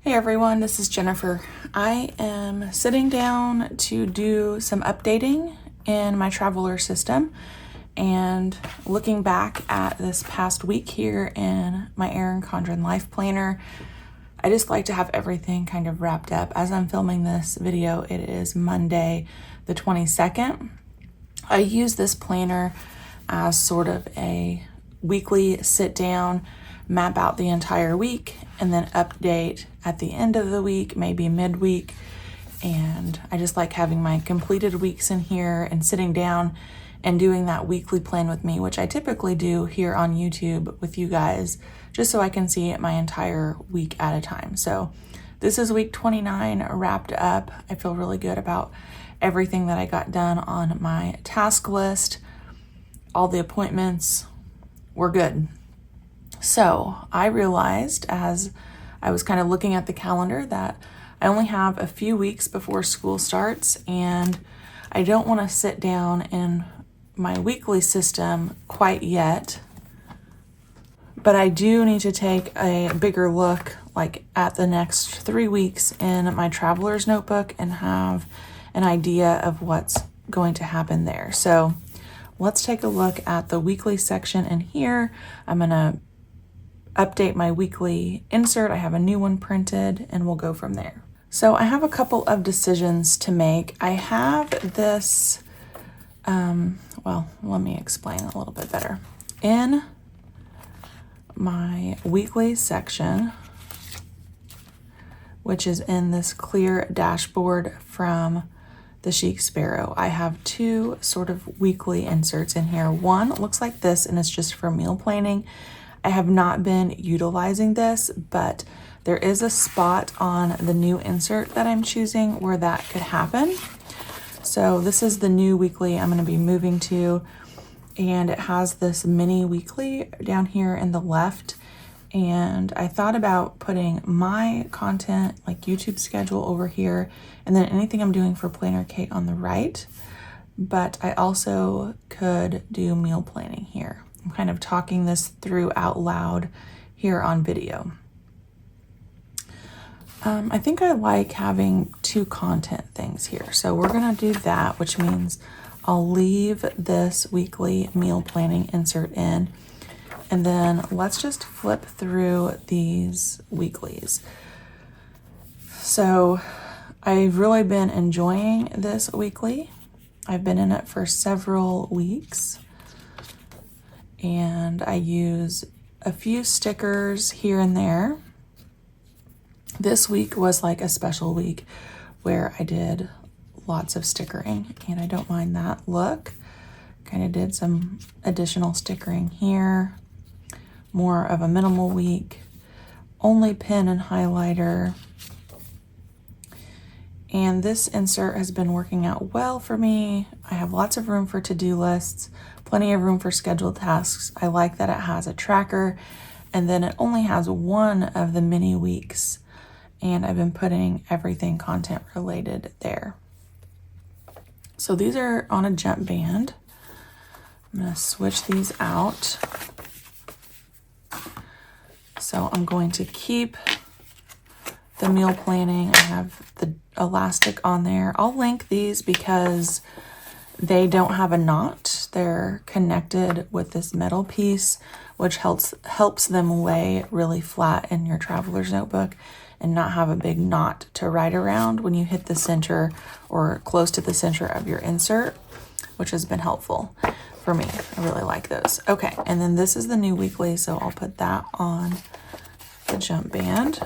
Hey everyone, this is Jennifer. I am sitting down to do some updating in my Traveler system and looking back at this past week here in my Erin Condren Life Planner. I just like to have everything kind of wrapped up. As I'm filming this video, it is Monday the 22nd. I use this planner as sort of a weekly sit down, map out the entire week, and then update at the end of the week, maybe midweek. And I just like having my completed weeks in here and sitting down and doing that weekly plan with me, which I typically do here on YouTube with you guys, just so I can see my entire week at a time. So this is week 29 wrapped up. I feel really good about everything that I got done on my task list. All the appointments were good. So I realized as I was kind of looking at the calendar that I only have a few weeks before school starts, and I don't want to sit down in my weekly system quite yet, but I do need to take a bigger look like at the next 3 weeks in my traveler's notebook and have an idea of what's going to happen there. So let's take a look at the weekly section in here. I'm going to update my weekly insert. I have a new one printed and we'll go from there. So I have a couple of decisions to make. I have this, well, let me explain a little bit better. In my weekly section, which is in this clear dashboard from the Chic Sparrow, I have two sort of weekly inserts in here. One looks like this and it's just for meal planning. I have not been utilizing this, but there is a spot on the new insert that I'm choosing where that could happen. So this is the new weekly I'm going to be moving to, and it has this mini weekly down here in the left. And I thought about putting my content like YouTube schedule over here and then anything I'm doing for PlannerKate on the right, but I also could do meal planning here. I'm kind of talking this through out loud here on video. I think I like having two content things here. So we're gonna do that, which means I'll leave this weekly meal planning insert in, and then let's just flip through these weeklies. So I've really been enjoying this weekly. I've been in it for several weeks, and I use a few stickers here and there. This week was like a special week where I did lots of stickering, and I don't mind that look. Kind of did some additional stickering here. More of a minimal week. Only pen and highlighter. And this insert has been working out well for me. I have lots of room for to-do lists, plenty of room for scheduled tasks. I like that it has a tracker, and then it only has one of the mini weeks, and I've been putting everything content related there. So these are on a jump band. I'm gonna switch these out. So I'm going to keep the meal planning. I have the elastic on there. I'll link these because they don't have a knot. They're connected with this metal piece, which helps them lay really flat in your traveler's notebook and not have a big knot to write around when you hit the center or close to the center of your insert, which has been helpful for me. I really like those. Okay, and then this is the new weekly, so I'll put that on the jump band.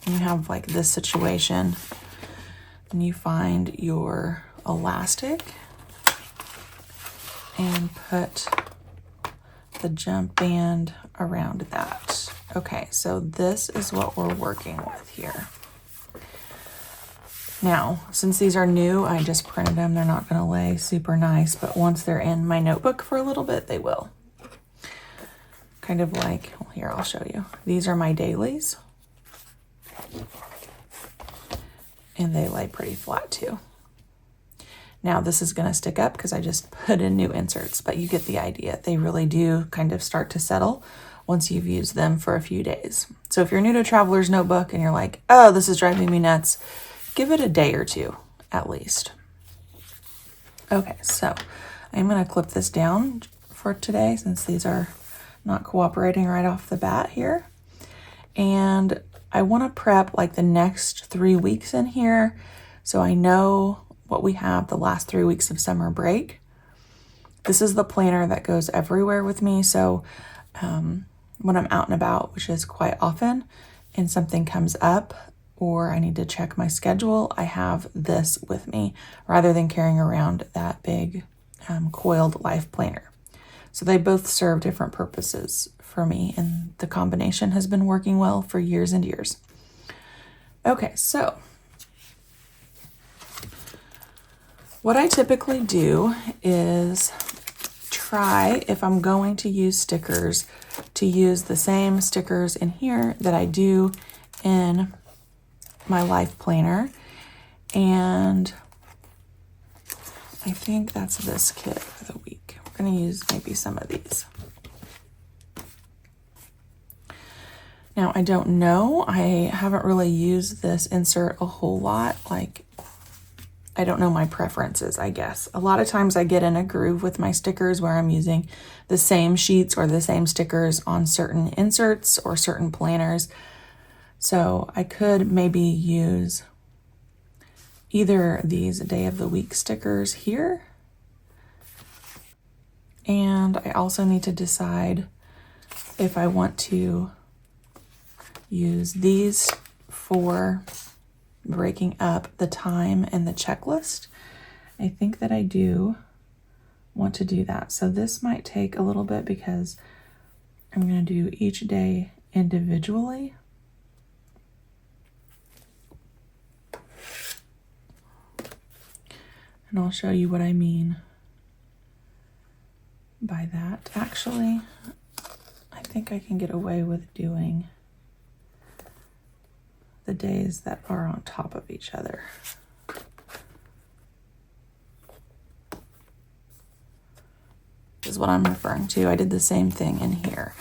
You have like this situation, and you find your elastic and put the jump band around that. Okay, so this is what we're working with here. Now, since these are new, I just printed them. They're not gonna lay super nice, but once they're in my notebook for a little bit, they will. Kind of like, well, here, I'll show you. These are my dailies. And they lay pretty flat too. Now this is gonna stick up because I just put in new inserts, but you get the idea. They really do kind of start to settle once you've used them for a few days. So if you're new to Traveler's Notebook and you're like, oh, this is driving me nuts, give it a day or two at least. Okay, so I'm going to clip this down for today since these are not cooperating right off the bat here. And I want to prep like the next 3 weeks in here so I know what we have the last 3 weeks of summer break. This is the planner that goes everywhere with me, so when I'm out and about, which is quite often, and something comes up or I need to check my schedule, I have this with me rather than carrying around that big coiled life planner. So they both serve different purposes for me, and the combination has been working well for years and years. Okay, so what I typically do is try, if I'm going to use stickers, to use the same stickers in here that I do in my life planner. And I think that's this kit for the week. We're going to use maybe some of these. Now, I don't know. I haven't really used this insert a whole lot. Like, I don't know my preferences, I guess. A lot of times I get in a groove with my stickers where I'm using the same sheets or the same stickers on certain inserts or certain planners. So I could maybe use either these day of the week stickers here. And I also need to decide if I want to use these for breaking up the time and the checklist. I think that I do want to do that. So this might take a little bit because I'm going to do each day individually. And I'll show you what I mean by that. Actually, I think I can get away with doing the days that are on top of each other. This is what I'm referring to. I did the same thing in here.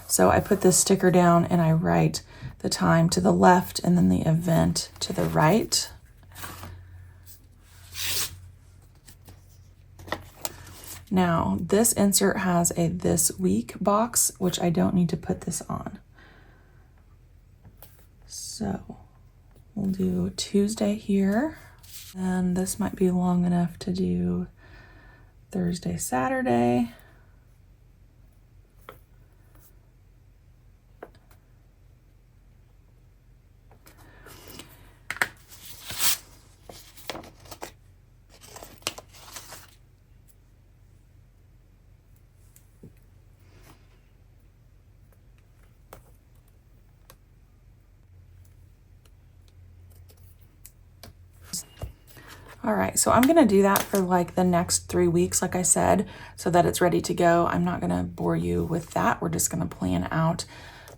So I put this sticker down and I write the time to the left and then the event to the right. Now, this insert has a this week box, which I don't need to put this on. So we'll do Tuesday here, and this might be long enough to do Thursday, Saturday. All right, so I'm gonna do that for like the next 3 weeks, like I said, so that it's ready to go. I'm not gonna bore you with that. We're just gonna plan out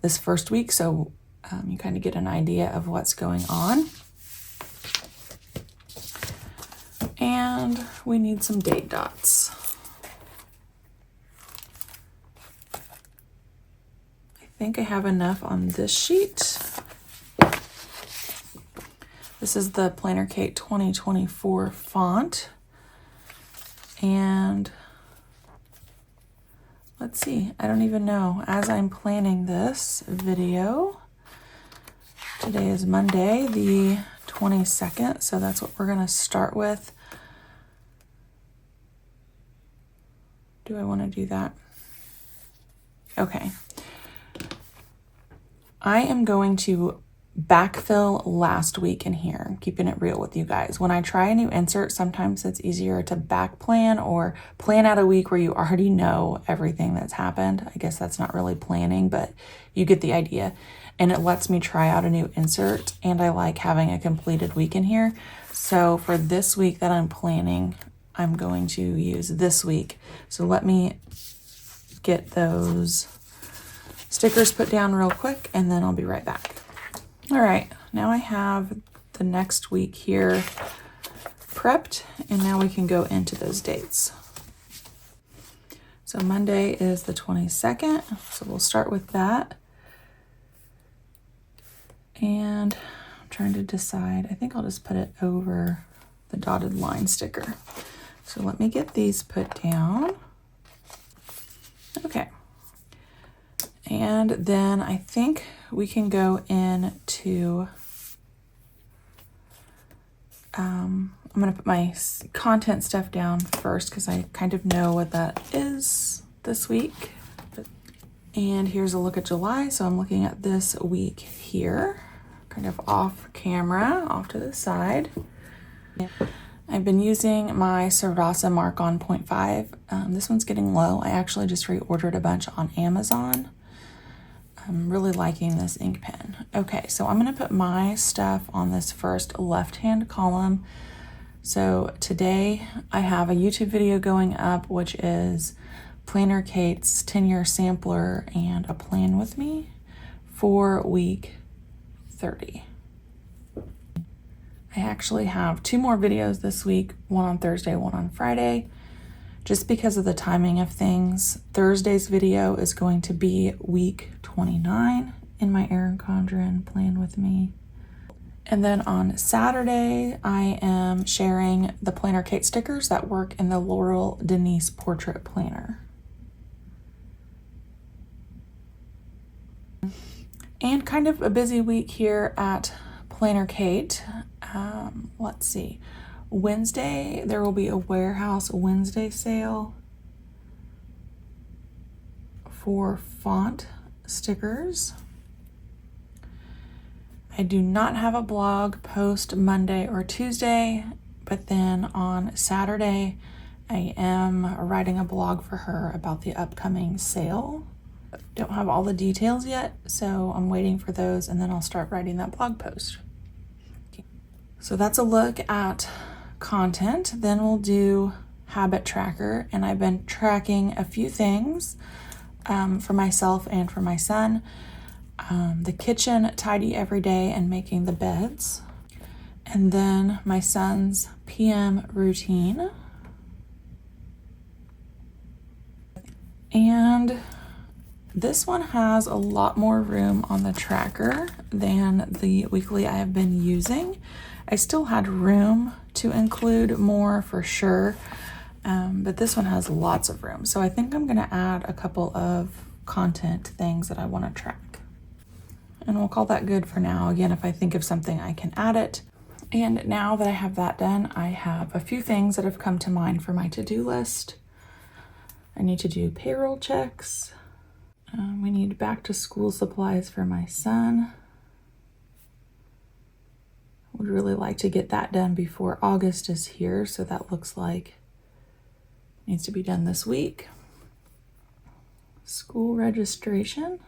this first week so you kind of get an idea of what's going on. And we need some date dots. I think I have enough on this sheet. This is the PlannerKate 2024 font. And let's see, I don't even know. As I'm planning this video, today is Monday, the 22nd, so that's what we're gonna start with. Do I wanna do that? Okay. I am going to backfill last week in here. I'm keeping it real with you guys. When I try a new insert, sometimes it's easier to back plan or plan out a week where you already know everything that's happened. I guess that's not really planning, but you get the idea. And it lets me try out a new insert, and I like having a completed week in here. So for this week that I'm planning, I'm going to use this week. So let me get those stickers put down real quick, and then I'll be right back. All right, now I have the next week here prepped, and now we can go into those dates. So Monday is the 22nd, so we'll start with that. And I'm trying to decide, I think I'll just put it over the dotted line sticker. So let me get these put down. Okay. And then I think we can go into, I'm going to put my content stuff down first because I kind of know what that is this week. And here's a look at July. So I'm looking at this week here, kind of off camera, off to the side. I've been using my Sarasa Mark-On 0.5. This one's getting low. I actually just reordered a bunch on Amazon. I'm really liking this ink pen. Okay, so I'm gonna put my stuff on this first left-hand column. So today I have a YouTube video going up, which is PlannerKate's 10-year sampler and a plan with me for week 30. I actually have 2 more videos this week, one on Thursday, one on Friday. Just because of the timing of things, Thursday's video is going to be week 29 in my Erin Condren plan with me. And then on Saturday, I am sharing the PlannerKate stickers that work in the Laurel Denise portrait planner. And kind of a busy week here at PlannerKate. Let's see. Wednesday, there will be a Warehouse Wednesday sale for font stickers. I do not have a blog post Monday or Tuesday, but then on Saturday, I am writing a blog for her about the upcoming sale. Don't have all the details yet, so I'm waiting for those and then I'll start writing that blog post. So that's a look at content. Then we'll do habit tracker, and I've been tracking a few things for myself and for my son. The kitchen tidy every day and making the beds, and then my son's PM routine. And this one has a lot more room on the tracker than the weekly I have been using. I still had room to include more for sure, but this one has lots of room. So I think I'm gonna add a couple of content things that I wanna track. And we'll call that good for now. Again, if I think of something, I can add it. And now that I have that done, I have a few things that have come to mind for my to-do list. I need to do payroll checks. We need back to school supplies for my son. Would really like to get that done before August is here, so that looks like it needs to be done this week. School registration.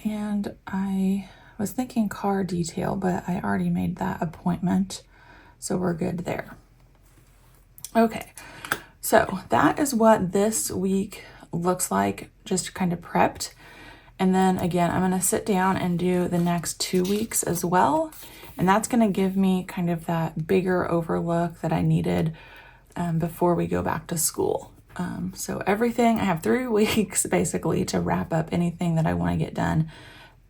And I was thinking car detail, but I already made that appointment, so we're good there. Okay, so that is what this week looks like, just kind of prepped. And then again, I'm gonna sit down and do the next 2 weeks as well. And that's gonna give me kind of that bigger overlook that I needed before we go back to school. So everything, I have 3 weeks basically to wrap up anything that I want to get done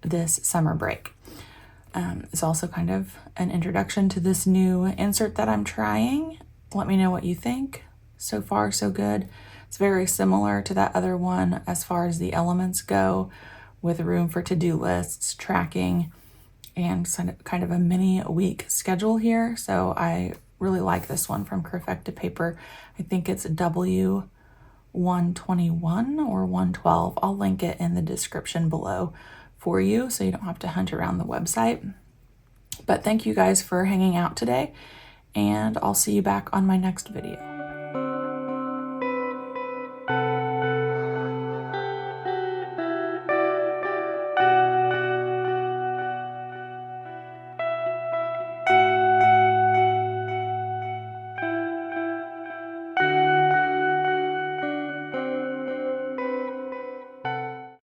this summer break. It's also kind of an introduction to this new insert that I'm trying. Let me know what you think. So far, so good. It's very similar to that other one as far as the elements go, with room for to-do lists, tracking, and kind of a mini week schedule here. So I really like this one from CreffectivePaper. I think it's W121 or 112. I'll link it in the description below for you so you don't have to hunt around the website. But thank you guys for hanging out today, and I'll see you back on my next video.